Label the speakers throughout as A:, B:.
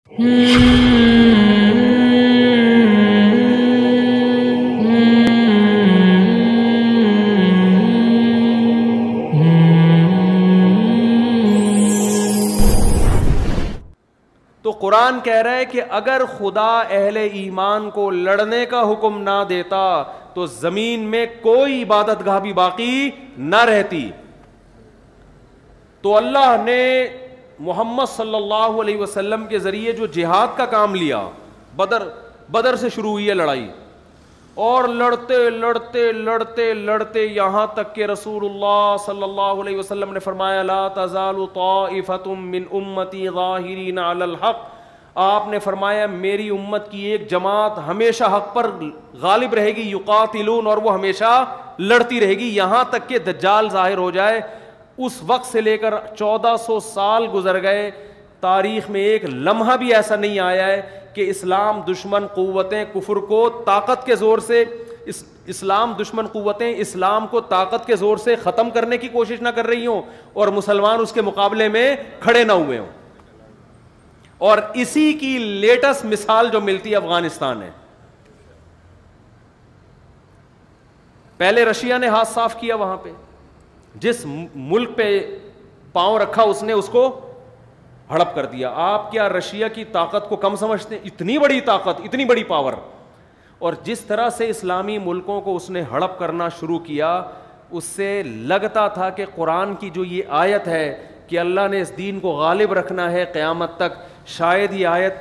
A: تو قرآن کہہ رہا ہے کہ اگر خدا اہل ایمان کو لڑنے کا حکم نہ دیتا تو زمین میں کوئی عبادت گاہ بھی باقی نہ رہتی. تو اللہ نے محمد صلی اللہ علیہ وسلم کے ذریعے جو جہاد کا کام لیا، بدر سے شروع ہوئی ہے لڑائی، اور لڑتے لڑتے لڑتے لڑتے یہاں تک کہ رسول اللہ صلی اللہ علیہ وسلم نے فرمایا لا تزال طائفۃ من امتی ظاہرین علی الحق. آپ نے فرمایا میری امت کی ایک جماعت ہمیشہ حق پر غالب رہے گی، یقاتلون، اور وہ ہمیشہ لڑتی رہے گی یہاں تک کہ دجال ظاہر ہو جائے. اس وقت سے لے کر 1400 سال گزر گئے، تاریخ میں ایک لمحہ بھی ایسا نہیں آیا ہے کہ اسلام دشمن قوتیں کفر کو طاقت کے زور سے اسلام دشمن قوتیں اسلام کو طاقت کے زور سے ختم کرنے کی کوشش نہ کر رہی ہوں اور مسلمان اس کے مقابلے میں کھڑے نہ ہوئے ہوں. اور اسی کی لیٹسٹ مثال جو ملتی ہے افغانستان ہے. پہلے رشیا نے ہاتھ صاف کیا، وہاں پہ جس ملک پہ پاؤں رکھا اس نے اس کو ہڑپ کر دیا. آپ کیا رشیا کی طاقت کو کم سمجھتے ہیں؟ اتنی بڑی طاقت، اتنی بڑی پاور. اور جس طرح سے اسلامی ملکوں کو اس نے ہڑپ کرنا شروع کیا، اس سے لگتا تھا کہ قرآن کی جو یہ آیت ہے کہ اللہ نے اس دین کو غالب رکھنا ہے قیامت تک، شاید یہ آیت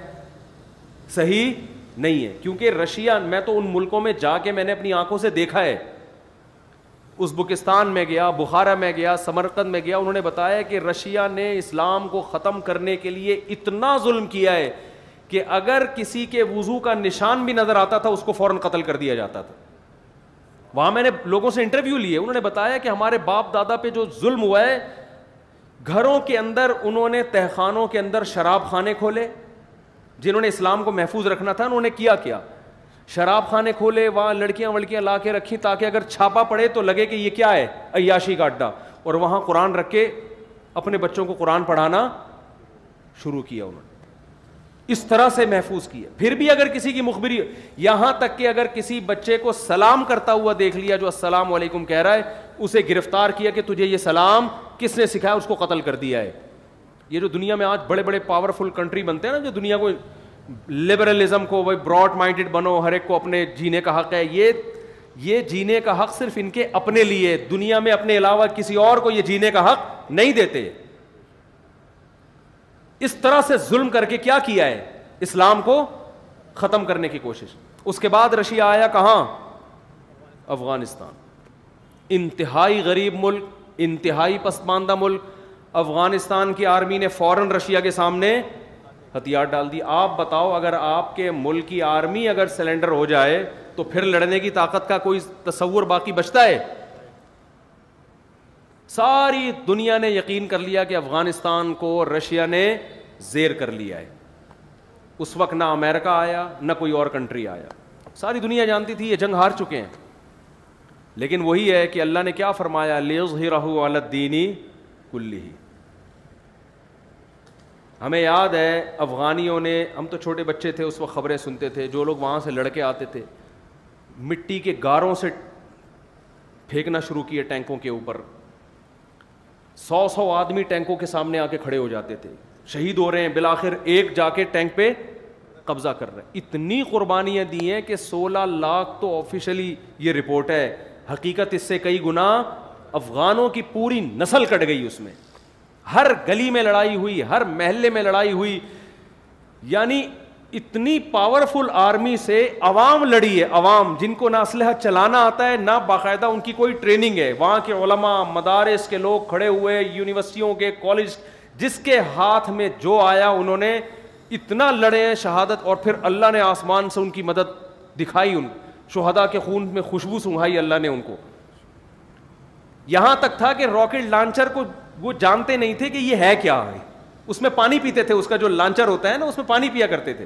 A: صحیح نہیں ہے. کیونکہ رشیا، میں تو ان ملکوں میں جا کے میں نے اپنی آنکھوں سے دیکھا ہے. ازبکستان میں گیا، بخارا میں گیا، سمرقند میں گیا، انہوں نے بتایا کہ رشیا نے اسلام کو ختم کرنے کے لیے اتنا ظلم کیا ہے کہ اگر کسی کے وضو کا نشان بھی نظر آتا تھا اس کو فوراً قتل کر دیا جاتا تھا. وہاں میں نے لوگوں سے انٹرویو لیے، انہوں نے بتایا کہ ہمارے باپ دادا پہ جو ظلم ہوا ہے، گھروں کے اندر انہوں نے تہخانوں کے اندر شراب خانے کھولے. جنہوں نے اسلام کو محفوظ رکھنا تھا انہوں نے کیا شراب خانے کھولے، وہاں لڑکیاں وڑکیاں لا کے رکھی تاکہ اگر چھاپا پڑے تو لگے کہ یہ کیا ہے، عیاشی کا اڈا. اور وہاں قرآن رکھ کے اپنے بچوں کو قرآن پڑھانا شروع کیا. انہوں نے اس طرح سے محفوظ کیا. پھر بھی اگر کسی کی مخبری، یہاں تک کہ اگر کسی بچے کو سلام کرتا ہوا دیکھ لیا جو السلام علیکم کہہ رہا ہے، اسے گرفتار کیا کہ تجھے یہ سلام کس نے سکھایا، اس کو قتل کر دیا ہے. یہ جو دنیا میں آج بڑے بڑے پاورفل کنٹری بنتے ہیں نا، جو دنیا کو لبرلزم کو وہ براڈ مائنڈڈ بنو، ہر ایک کو اپنے جینے کا حق ہے، یہ جینے کا حق صرف ان کے اپنے لیے، دنیا میں اپنے علاوہ کسی اور کو یہ جینے کا حق نہیں دیتے. اس طرح سے ظلم کر کے کیا کیا ہے، اسلام کو ختم کرنے کی کوشش. اس کے بعد رشیا آیا کہاں؟ افغانستان. انتہائی غریب ملک، انتہائی پسماندہ ملک. افغانستان کی آرمی نے فوراً رشیا کے سامنے ہتھیار ڈال دی. آپ بتاؤ اگر آپ کے ملک کی آرمی اگر سلنڈر ہو جائے تو پھر لڑنے کی طاقت کا کوئی تصور باقی بچتا ہے؟ ساری دنیا نے یقین کر لیا کہ افغانستان کو رشیا نے زیر کر لیا ہے. اس وقت نہ امریکہ آیا نہ کوئی اور کنٹری آیا. ساری دنیا جانتی تھی یہ جنگ ہار چکے ہیں. لیکن وہی ہے کہ اللہ نے کیا فرمایا، لِيُظْهِرَهُ عَلَى الدِّينِ كُلِّهِ. ہمیں یاد ہے افغانیوں نے، ہم تو چھوٹے بچے تھے اس وقت خبریں سنتے تھے، جو لوگ وہاں سے لڑکے آتے تھے مٹی کے گاروں سے پھینکنا شروع کیے ٹینکوں کے اوپر. 100 آدمی ٹینکوں کے سامنے آ کے کھڑے ہو جاتے تھے، شہید ہو رہے ہیں، بالآخر ایک جا کے ٹینک پہ قبضہ کر رہے ہیں. اتنی قربانیاں دی ہیں کہ 16 لاکھ تو آفیشلی یہ رپورٹ ہے، حقیقت اس سے کئی گنا افغانوں کی پوری نسل کٹ گئی. اس میں ہر گلی میں لڑائی ہوئی، ہر محلے میں لڑائی ہوئی. یعنی اتنی پاورفل آرمی سے عوام لڑی ہے، عوام جن کو نہ اسلحہ چلانا آتا ہے نہ باقاعدہ ان کی کوئی ٹریننگ ہے. وہاں کے علماء، مدارس کے لوگ کھڑے ہوئے، یونیورسٹیوں کے، کالج، جس کے ہاتھ میں جو آیا انہوں نے اتنا لڑے ہیں شہادت. اور پھر اللہ نے آسمان سے ان کی مدد دکھائی، ان شہداء کے خون میں خوشبو سنگھائی اللہ نے ان کو. یہاں تک تھا کہ راکٹ لانچر کو وہ جانتے نہیں تھے کہ یہ ہے کیا ہے. اس میں پانی پیتے تھے، اس کا جو لانچر ہوتا ہے نا اس میں پانی پیا کرتے تھے.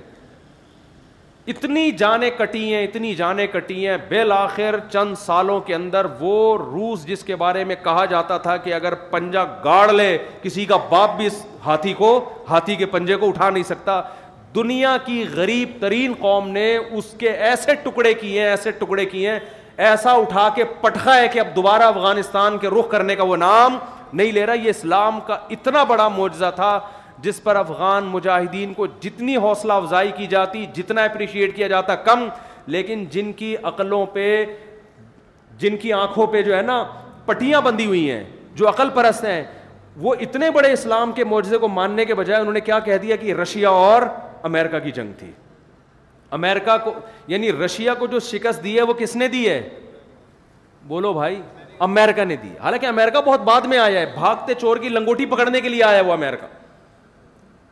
A: اتنی جانیں کٹی ہیں، اتنی جانیں کٹی ہیں. بالآخر چند سالوں کے اندر وہ روس جس کے بارے میں کہا جاتا تھا کہ اگر پنجہ گاڑ لے کسی کا باپ بھی اس ہاتھی کے پنجے کو اٹھا نہیں سکتا، دنیا کی غریب ترین قوم نے اس کے ایسے ٹکڑے کیے ہیں, ایسا اٹھا کے پٹخا ہے کہ اب دوبارہ افغانستان کے رخ کرنے کا وہ نام نہیں لے رہا. یہ اسلام کا اتنا بڑا معجزہ تھا جس پر افغان مجاہدین کو جتنی حوصلہ افزائی کی جاتی, جتنا اپریشیٹ کیا جاتا کم, لیکن جن کی عقلوں پہ, جن کی آنکھوں پہ جو ہے نا پٹیاں بندھی ہوئی ہیں, جو عقل پرست ہیں, وہ اتنے بڑے اسلام کے معجزے کو ماننے کے بجائے انہوں نے کیا کہہ دیا کہ رشیا اور امریکہ کی جنگ تھی. امریکہ کو یعنی رشیا کو جو شکست دی ہے وہ کس نے دی ہے؟ بولو بھائی, امریکہ نے دی. حالانکہ امریکہ بہت بعد میں آیا ہے, بھاگتے چور کی لنگوٹی پکڑنے کے لیے آیا وہ امریکہ,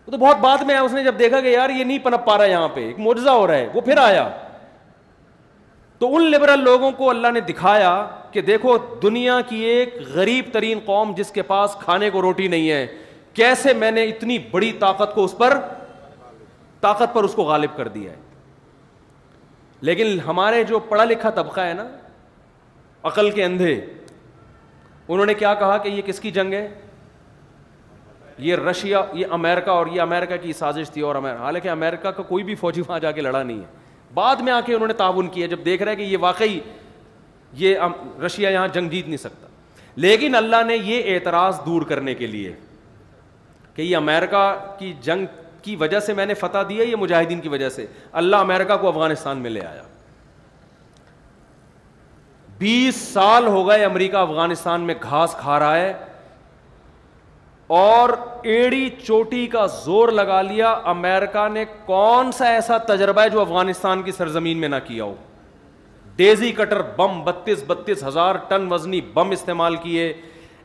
A: وہ تو بہت بعد میں آیا. اس نے جب دیکھا کہ یار یہ نہیں پنپ پا رہا یہاں پہ, ایک معجزہ ہو رہا ہے, وہ پھر آیا. تو ان لبرل لوگوں کو اللہ نے دکھایا کہ دیکھو دنیا کی ایک غریب ترین قوم جس کے پاس کھانے کو روٹی نہیں ہے, کیسے میں نے اتنی بڑی طاقت پر اس کو غالب کر دیا ہے. لیکن ہمارے جو پڑھا لکھا طبقہ ہے نا, عقل کے اندھے, انہوں نے کیا کہا کہ یہ کس کی جنگ ہے؟ یہ رشیا, یہ امریکہ, اور یہ امریکہ کی سازش تھی. اور حالانکہ امریکہ کا کوئی بھی فوجی وہاں جا کے لڑا نہیں ہے, بعد میں آ کے انہوں نے تعاون کیا جب دیکھ رہے کہ یہ واقعی یہ رشیا یہاں جنگ جیت نہیں سکتا. لیکن اللہ نے یہ اعتراض دور کرنے کے لیے کہ یہ امریکہ کی جنگ کی وجہ سے میں نے فتح دی ہے, یہ مجاہدین کی وجہ سے, اللہ امریکہ کو افغانستان میں لے آیا. 20 سال ہو گئے امریکہ افغانستان میں گھاس کھا رہا ہے, اور ایڑی چوٹی کا زور لگا لیا. امریکہ نے کون سا ایسا تجربہ ہے جو افغانستان کی سرزمین میں نہ کیا ہو؟ ڈیزی کٹر بم 32 ہزار ٹن وزنی بم استعمال کیے,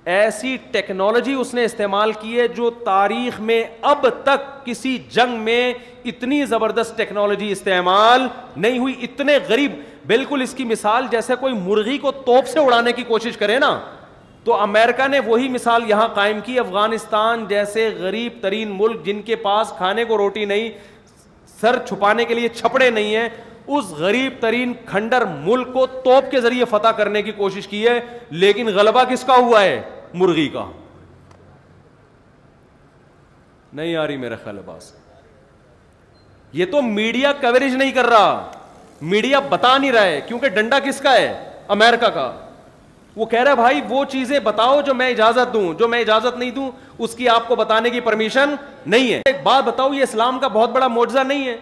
A: ایسی ٹیکنالوجی اس نے استعمال کی ہے جو تاریخ میں اب تک کسی جنگ میں اتنی زبردست ٹیکنالوجی استعمال نہیں ہوئی. اتنے غریب, بالکل اس کی مثال جیسے کوئی مرغی کو توپ سے اڑانے کی کوشش کرے نا, تو امریکہ نے وہی مثال یہاں قائم کی. افغانستان جیسے غریب ترین ملک جن کے پاس کھانے کو روٹی نہیں, سر چھپانے کے لیے چھپڑے نہیں ہیں, اس غریب ترین کھنڈر ملک کو توپ کے ذریعے فتح کرنے کی کوشش کی ہے. لیکن غلبہ کس کا ہوا ہے؟ مرغی کا. نہیں آ رہی میرا خیال باس. یہ تو میڈیا کوریج نہیں کر رہا, میڈیا بتا نہیں رہا ہے, کیونکہ ڈنڈا کس کا ہے؟ امریکہ کا. وہ کہہ رہا ہے بھائی وہ چیزیں بتاؤ جو میں اجازت دوں, جو میں اجازت نہیں دوں اس کی آپ کو بتانے کی پرمیشن نہیں ہے. ایک بات بتاؤ, یہ اسلام کا بہت بڑا معجزہ نہیں ہے؟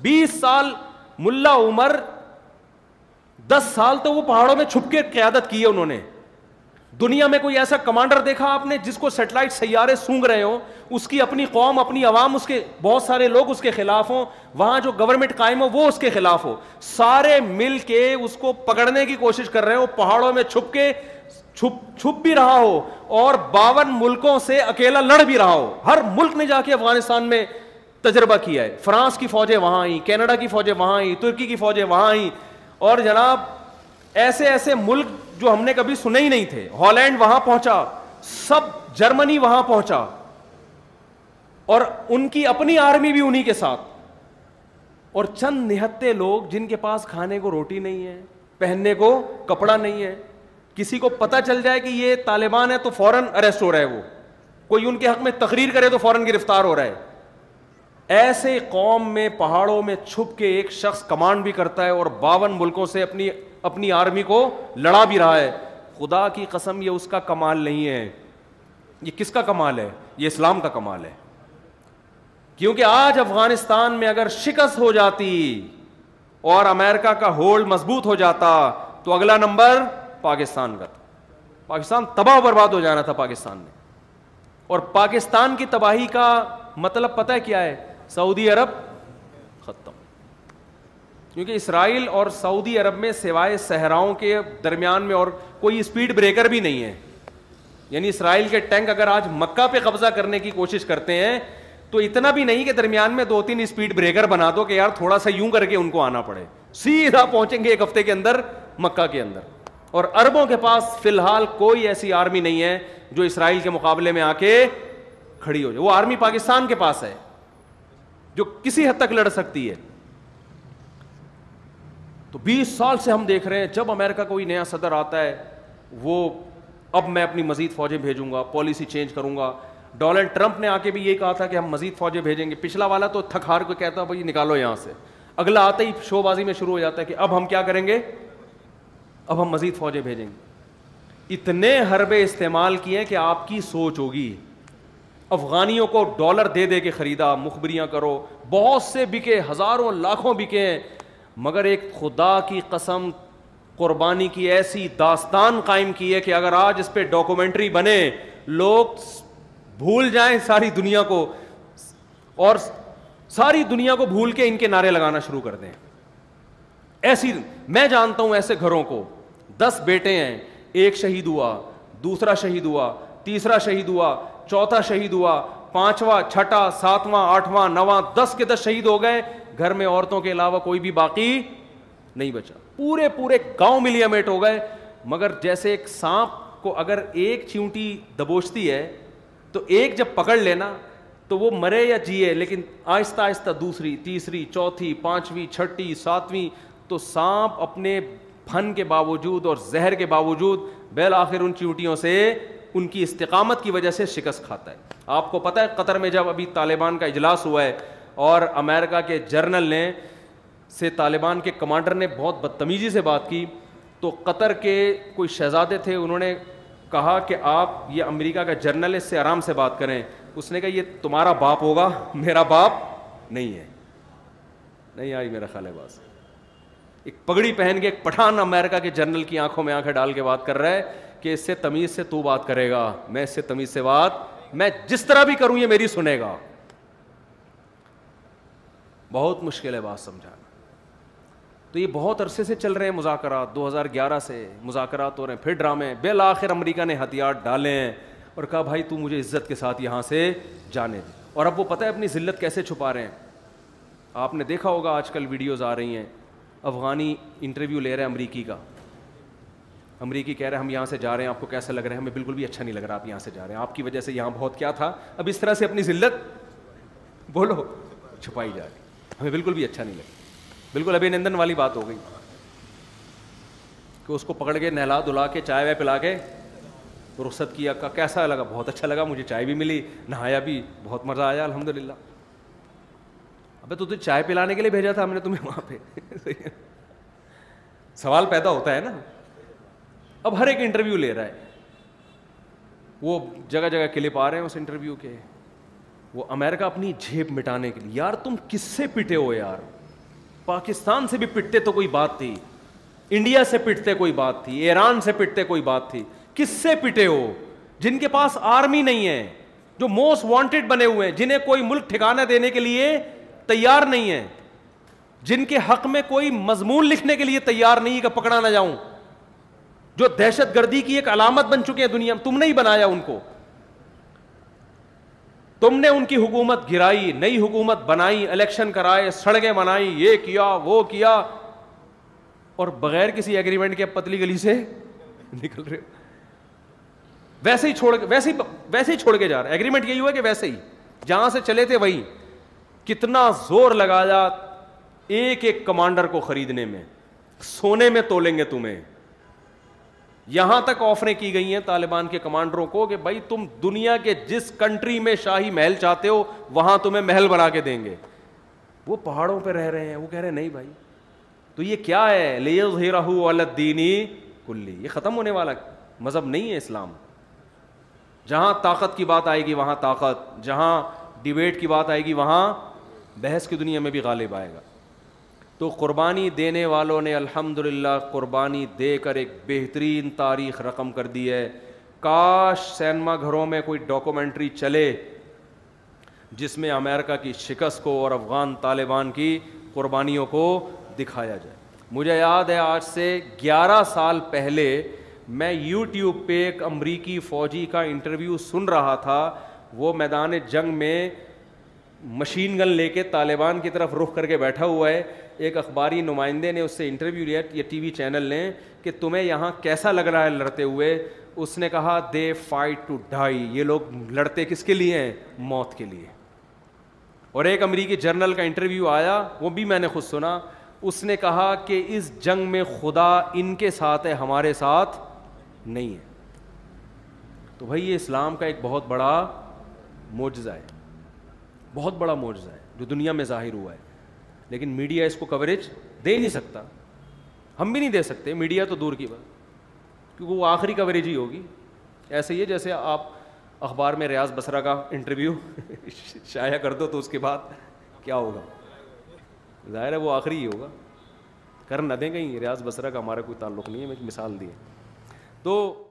A: 20 سال ملا عمر 10 سال تو وہ پہاڑوں میں چھپ کے قیادت کی ہے انہوں نے. دنیا میں کوئی ایسا کمانڈر دیکھا آپ نے جس کو سیٹلائٹ سیارے سونگ رہے ہوں, اس کی اپنی قوم, اپنی عوام, اس کے بہت سارے لوگ اس کے خلاف ہوں, وہاں جو گورنمنٹ قائم ہو وہ اس کے خلاف ہو, سارے مل کے اس کو پکڑنے کی کوشش کر رہے ہو, پہاڑوں میں چھپ کے چھپ بھی رہا ہو, اور 52 ملکوں سے اکیلا لڑ بھی رہا ہو. ہر ملک نے جا کے افغانستان میں تجربہ کیا ہے. فرانس کی فوجیں وہاں آئیں, کینیڈا کی فوجیں وہاں آئیں, ترکی کی فوجیں وہاں آئیں, اور جناب ایسے ایسے ملک جو ہم نے کبھی سنے ہی نہیں تھے. ہالینڈ وہاں پہنچا, سب جرمنی وہاں پہنچا, اور ان کی اپنی آرمی بھی انہی کے ساتھ. اور چند نہتے لوگ جن کے پاس کھانے کو روٹی نہیں ہے, پہننے کو کپڑا نہیں ہے, کسی کو پتہ چل جائے کہ یہ طالبان ہے تو فوراً اریسٹ ہو رہا ہے, وہ کوئی ان کے حق میں تقریر کرے تو فوراً گرفتار ہو رہا ہے. ایسے قوم میں پہاڑوں میں چھپ کے ایک شخص کمانڈ بھی کرتا ہے اور 52 ملکوں سے اپنی آرمی کو لڑا بھی رہا ہے. خدا کی قسم یہ اس کا کمال نہیں ہے, یہ کس کا کمال ہے؟ یہ اسلام کا کمال ہے. کیونکہ آج افغانستان میں اگر شکست ہو جاتی اور امریکہ کا ہولڈ مضبوط ہو جاتا تو اگلا نمبر پاکستان کا تھا. پاکستان تباہ و برباد ہو جانا تھا پاکستان نے. اور پاکستان کی تباہی کا مطلب پتہ ہے کیا ہے؟ سعودی عرب ختم. کیونکہ اسرائیل اور سعودی عرب میں سوائے صحراؤں کے درمیان میں اور کوئی اسپیڈ بریکر بھی نہیں ہے. یعنی اسرائیل کے ٹینک اگر آج مکہ پہ قبضہ کرنے کی کوشش کرتے ہیں تو اتنا بھی نہیں کہ درمیان میں 2-3 اسپیڈ بریکر بنا دو کہ یار تھوڑا سا یوں کر کے ان کو آنا پڑے, سیدھا پہنچیں گے 1 ہفتے کے اندر مکہ کے اندر. اور عربوں کے پاس فی الحال کوئی ایسی آرمی نہیں ہے جو اسرائیل کے مقابلے میں آ کے کھڑی ہو جائے. وہ آرمی پاکستان کے پاس ہے جو کسی حد تک لڑ سکتی ہے. تو 20 سال سے ہم دیکھ رہے ہیں جب امریکہ کوئی نیا صدر آتا ہے وہ اب میں اپنی مزید فوجیں بھیجوں گا, پالیسی چینج کروں گا. ڈونلڈ ٹرمپ نے آ کے بھی یہی کہا تھا کہ ہم مزید فوجیں بھیجیں گے. پچھلا والا تو تھک ہار کو کہتا بھائی نکالو یہاں سے, اگلا آتے ہی شو بازی میں شروع ہو جاتا ہے کہ اب ہم کیا کریں گے, اب ہم مزید فوجیں بھیجیں گے. اتنے حربے استعمال کیے کہ آپ کی سوچ ہوگی. افغانیوں کو ڈالر دے دے کے خریدا, مخبریاں کرو, بہت سے بکے, ہزاروں لاکھوں بکے ہیں, مگر ایک خدا کی قسم قربانی کی ایسی داستان قائم کی ہے کہ اگر آج اس پہ ڈاکومنٹری بنے, لوگ بھول جائیں ساری دنیا کو, اور ساری دنیا کو بھول کے ان کے نعرے لگانا شروع کر دیں. ایسی میں جانتا ہوں ایسے گھروں کو, 10 بیٹے ہیں, ایک شہید ہوا, دوسرا شہید ہوا, تیسرا شہید ہوا, چوتھا شہید ہوا, 5واں, 6واں, 7واں, 8واں, 9واں, 10 کے 10 شہید ہو گئے. گھر میں عورتوں کے علاوہ کوئی بھی باقی نہیں بچا. پورے گاؤں ملیامیٹ ہو گئے. مگر جیسے ایک سانپ کو اگر ایک چیونٹی دبوچتی ہے تو ایک جب پکڑ لینا تو وہ مرے یا جیے, لیکن آہستہ آہستہ دوسری, تیسری, چوتھی, 5ویں, 6ٹھی, 7ویں, تو سانپ اپنے پھن کے باوجود اور زہر کے باوجود بالآخر ان چیونٹیوں سے ان کی استقامت کی وجہ سے شکست کھاتا ہے. آپ کو پتہ ہے قطر میں جب ابھی طالبان کا اجلاس ہوا ہے اور امریکہ کے جرنل نے سے طالبان کے کمانڈر نے بہت بدتمیزی سے بات کی, تو قطر کے کوئی شہزادے تھے, انہوں نے کہا کہ آپ یہ امریکہ کا جرنل ہے, اس سے آرام سے بات کریں. اس نے کہا یہ تمہارا باپ ہوگا, میرا باپ نہیں ہے. نہیں آئی میرا خیال ہے بات. ایک پگڑی پہن کے ایک پٹھان امریکہ کے جنرل کی آنکھوں میں آنکھیں ڈال کے بات کر رہا ہے کہ اس سے تمیز سے تو بات کرے گا, میں اس سے تمیز سے بات, میں جس طرح بھی کروں یہ میری سنے گا. بہت مشکل ہے بات سمجھانا. تو یہ بہت عرصے سے چل رہے ہیں مذاکرات, 2011 سے مذاکرات ہو رہے ہیں, پھر ڈرامے. بالآخر امریکہ نے ہتھیار ڈالے ہیں اور کہا بھائی تو مجھے عزت کے ساتھ یہاں سے جانے دے. اور اب وہ پتہ ہے اپنی ذلت کیسے چھپا رہے ہیں. آپ نے دیکھا ہوگا آج کل ویڈیوز آ رہی ہیں, افغانی انٹرویو لے رہے ہیں امریکی کا, امریکی کہہ رہے ہیں ہم یہاں سے جا رہے ہیں, آپ کو کیسا لگ رہا ہے؟ ہمیں بالکل بھی اچھا نہیں لگ رہا آپ یہاں سے جا رہے ہیں, آپ کی وجہ سے یہاں بہت کیا تھا. اب اس طرح سے اپنی ذلت بولو چھپائی جا رہی, ہمیں بالکل بھی اچھا نہیں لگا. بالکل ابھینندن والی بات ہو گئی کہ اس کو پکڑ کے نہلا دھلا کے چائے وائے پلا کے رخصت کیا. کا کیسا لگا؟ بہت اچھا لگا, مجھے چائے بھی ملی, نہایا بھی, بہت مزہ آیا الحمدللہ. ابے تو تجھے چائے پلانے کے لیے بھیجا تھا ہم نے تمہیں وہاں پہ. سوال پیدا ہوتا ہے نا. اب ہر ایک انٹرویو لے رہا ہے, وہ جگہ جگہ کلپ آ رہے ہیں اس انٹرویو کے. وہ امریکہ اپنی جھیپ مٹانے کے لیے, یار تم کس سے پٹے ہو یار؟ پاکستان سے بھی پٹتے تو کوئی بات تھی, انڈیا سے پٹتے کوئی بات تھی, ایران سے پٹتے کوئی بات تھی, کس سے پٹے ہو؟ جن کے پاس آرمی نہیں ہے, جو موسٹ وانٹیڈ بنے ہوئے ہیں, جنہیں کوئی ملک ٹھکانہ دینے کے لیے تیار نہیں ہے, جن کے حق میں کوئی مضمون لکھنے کے لیے تیار نہیں کہ پکڑا نہ جاؤں, جو دہشت گردی کی ایک علامت بن چکے ہیں دنیا میں. تم نے ہی بنایا ان کو, تم نے ان کی حکومت گرائی, نئی حکومت بنائی, الیکشن کرائے, سڑکیں بنائی, یہ کیا وہ کیا, اور بغیر کسی ایگریمنٹ کے پتلی گلی سے نکل رہے. ویسے ہی چھوڑ کے جا رہے. ایگریمنٹ یہی ہوا کہ ویسے ہی جہاں سے چلے تھے وہیں. کتنا زور لگایا ایک ایک کمانڈر کو خریدنے میں, سونے میں تولیں گے تمہیں. یہاں تک آفریں کی گئی ہیں طالبان کے کمانڈروں کو کہ بھائی تم دنیا کے جس کنٹری میں شاہی محل چاہتے ہو وہاں تمہیں محل بنا کے دیں گے. وہ پہاڑوں پہ رہ رہے ہیں, وہ کہہ رہے ہیں نہیں بھائی. تو یہ کیا ہے؟ لِيُظْهِرَهُ عَلَى الدِّينِ كُلِّهِ. یہ ختم ہونے والا مذہب نہیں ہے اسلام. جہاں طاقت کی بات آئے گی وہاں طاقت, جہاں ڈیبیٹ کی بات آئے گی وہاں بحث کی دنیا میں بھی غالب آئے گا. تو قربانی دینے والوں نے الحمدللہ قربانی دے کر ایک بہترین تاریخ رقم کر دی ہے. کاش سینما گھروں میں کوئی ڈاکومنٹری چلے جس میں امریکہ کی شکست کو اور افغان طالبان کی قربانیوں کو دکھایا جائے. مجھے یاد ہے آج سے 11 سال پہلے میں یوٹیوب پہ ایک امریکی فوجی کا انٹرویو سن رہا تھا. وہ میدان جنگ میں مشین گن لے کے طالبان کی طرف رخ کر کے بیٹھا ہوا ہے. ایک اخباری نمائندے نے اس سے انٹرویو لیا, یہ ٹی وی چینل نے, کہ تمہیں یہاں کیسا لگ رہا ہے لڑتے ہوئے؟ اس نے کہا دے فائٹ ٹو ڈائی. یہ لوگ لڑتے کس کے لیے ہیں؟ موت کے لیے. اور ایک امریکی جرنل کا انٹرویو آیا, وہ بھی میں نے خود سنا. اس نے کہا کہ اس جنگ میں خدا ان کے ساتھ ہے, ہمارے ساتھ نہیں ہے. تو بھائی یہ اسلام کا ایک بہت بڑا معجزہ ہے, بہت بڑا معجزہ ہے جو دنیا میں ظاہر ہوا ہے, لیکن میڈیا اس کو کوریج دے نہیں سکتا, ہم بھی نہیں دے سکتے, میڈیا تو دور کی بات, کیونکہ وہ آخری کوریج ہی ہوگی. ایسے ہی ہے جیسے آپ اخبار میں ریاض بصرہ کا انٹرویو شائع کر دو تو اس کے بعد کیا ہوگا, ظاہر ہے وہ آخری ہی ہوگا, کر نہ دیں کہیں, ریاض بصرہ کا ہمارا کوئی تعلق نہیں ہے, میں ایک مثال دی ہے. تو